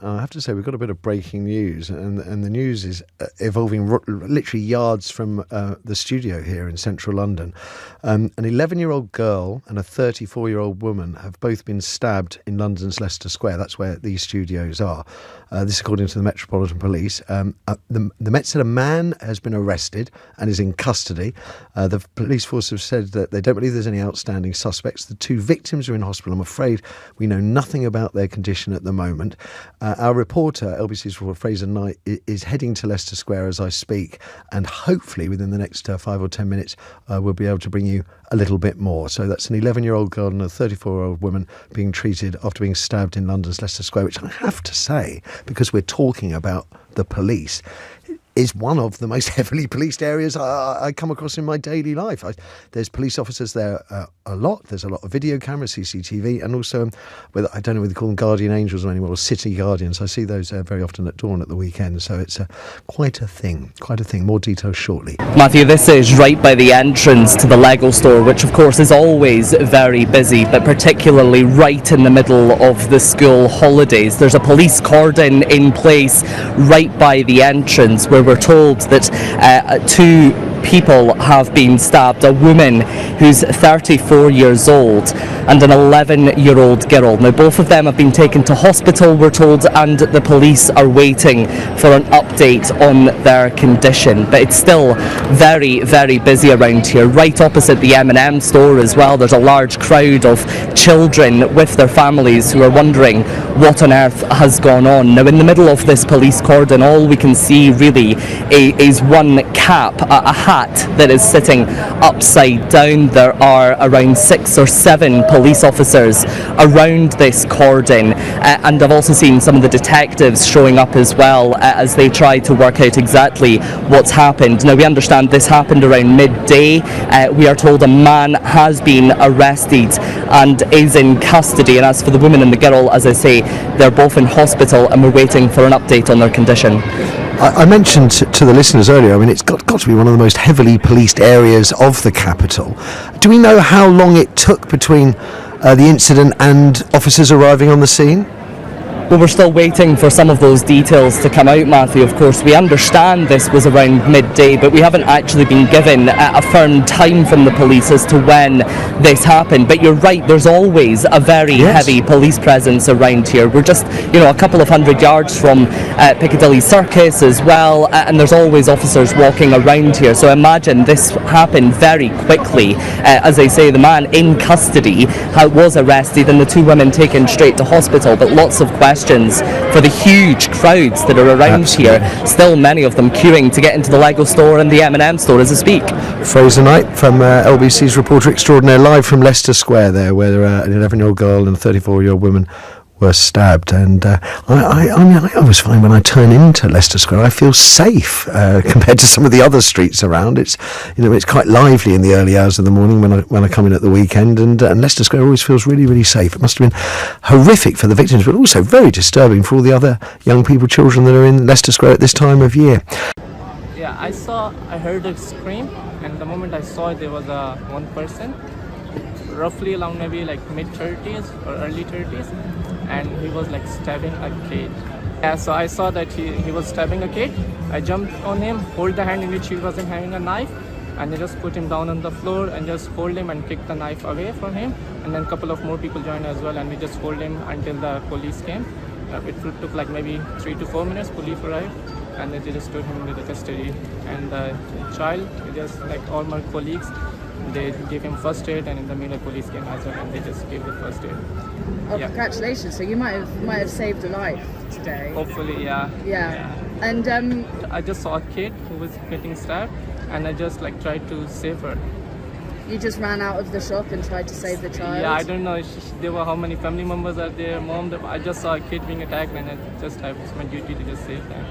I have to say, we've got a bit of breaking news, and the news is evolving literally yards from the studio here in central London. An 11-year-old girl and a 34-year-old woman have both been stabbed in London's Leicester Square. That's where these studios are. This according to the Metropolitan Police. The Met said a man has been arrested and is in custody. The police force have said that they don't believe there's any outstanding suspects. The two victims are in hospital. I'm afraid we know nothing about their condition at the moment. Our reporter, LBC's Wright and Fraser Knight, is heading to Leicester Square as I speak, and hopefully within the next 5 or 10 minutes we'll be able to bring you a little bit more. So that's an 11-year-old girl and a 34-year-old woman being treated after being stabbed in London's Leicester Square, which I have to say, because we're talking about the police, is one of the most heavily policed areas I come across in my daily life. There's police officers there a lot. There's a lot of video cameras, CCTV, and also, I don't know whether they call them guardian angels or anymore, or city guardians. I see those very often at dawn at the weekend. So it's quite a thing. More details shortly. Matthew, this is right by the entrance to the Lego store, which of course is always very busy, but particularly right in the middle of the school holidays. There's a police cordon in place right by the entrance, where we're told that two people have been stabbed, a woman who's 34 years old and an 11-year-old girl. Now both of them have been taken to hospital, we're told, and the police are waiting for an update on their condition. But it's still very, very busy around here. Right opposite the M&M store as well, there's a large crowd of children with their families who are wondering what on earth has gone on. Now in the middle of this police cordon, all we can see really is one cap, a hat that is sitting upside down. There are around 6 or 7 police officers around this cordon, and I've also seen some of the detectives showing up as well as they try to work out exactly what's happened. Now we understand this happened around midday. We are told a man has been arrested and is in custody, and as for the woman and the girl, as I say, they're both in hospital and we're waiting for an update on their condition. I mentioned to the listeners earlier, I mean, it's got to be one of the most heavily policed areas of the capital. Do we know how long it took between the incident and officers arriving on the scene? Well, we're still waiting for some of those details to come out, Matthew. Of course, we understand this was around midday, but we haven't actually been given a firm time from the police as to when this happened. But you're right, there's always a very heavy police presence around here. We're just, a couple of 100 yards from Piccadilly Circus as well, and there's always officers walking around here. So imagine this happened very quickly. As I say, the man in custody was arrested and the two women taken straight to hospital, but lots of questions for the huge crowds that are around here. Still many of them queuing to get into the Lego store and the M&M store as I speak. Fraser Knight from LBC's reporter extraordinaire, live from Leicester Square there, where an 11-year-old girl and a 34-year-old woman were stabbed. And I always find when I turn into Leicester Square, I feel safe compared to some of the other streets around. It's it's quite lively in the early hours of the morning when I come in at the weekend, and Leicester Square always feels really, really safe. It must have been horrific for the victims, but also very disturbing for all the other young people, children that are in Leicester Square at this time of year. Yeah, I heard a scream, and the moment I saw it, there was one person, roughly around maybe like mid-30s or early 30s, and he was like stabbing a kid. Yeah, so I saw that he was stabbing a kid. I jumped on him, hold the hand in which he wasn't having a knife, and I just put him down on the floor and just hold him and kick the knife away from him. And then a couple of more people joined as well, and we just hold him until the police came. It took like maybe 3 to 4 minutes, police arrived, and then they just took him into the custody. And the child, just like all my colleagues, they gave him first aid, and in the middle police came as well, and they just gave the first aid. Oh, yeah. Congratulations! So you might have saved a life today. Hopefully, yeah. And I just saw a kid who was getting stabbed, and I just tried to save her. You just ran out of the shop and tried to save the child? Yeah, I don't know there were how many family members are there, mom. I just saw a kid being attacked, and I just have my duty to just save them.